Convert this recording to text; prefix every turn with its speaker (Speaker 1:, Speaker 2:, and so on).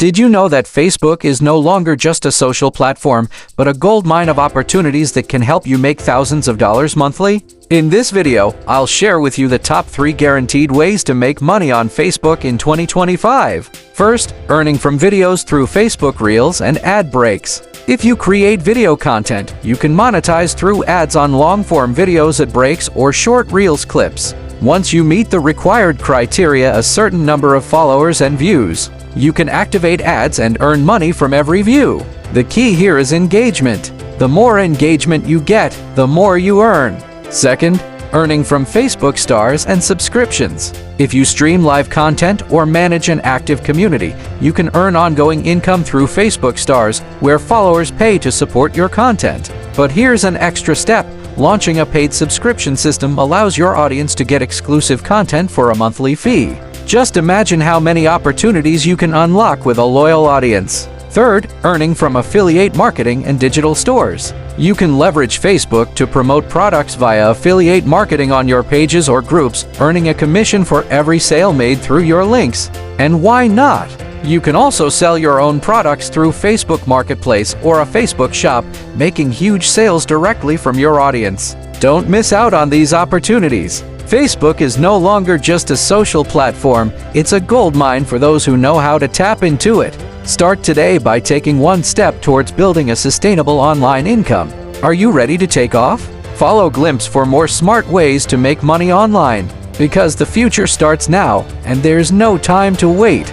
Speaker 1: Did you know that Facebook is no longer just a social platform, but a goldmine of opportunities that can help you make thousands of dollars monthly? In this video, I'll share with you the top 3 guaranteed ways to make money on Facebook in 2025. First, earning from videos through Facebook Reels and ad breaks. If you create video content, you can monetize through ads on long-form videos at breaks or short Reels clips. Once you meet the required criteria, a certain number of followers and views, you can activate ads and earn money from every view. The key here is engagement. The more engagement you get, the more you earn. Second, earning from Facebook stars and subscriptions. If you stream live content or manage an active community, you can earn ongoing income through Facebook stars, where followers pay to support your content. But here's an extra step. Launching a paid subscription system allows your audience to get exclusive content for a monthly fee. Just imagine how many opportunities you can unlock with a loyal audience. Third, earning from affiliate marketing and digital stores. You can leverage Facebook to promote products via affiliate marketing on your pages or groups, earning a commission for every sale made through your links. And why not? You can also sell your own products through Facebook Marketplace or a Facebook shop, making huge sales directly from your audience. Don't miss out on these opportunities. Facebook is no longer just a social platform, it's a goldmine for those who know how to tap into it. Start today by taking one step towards building a sustainable online income. Are you ready to take off? Follow Glimpse for more smart ways to make money online, because the future starts now and there's no time to wait.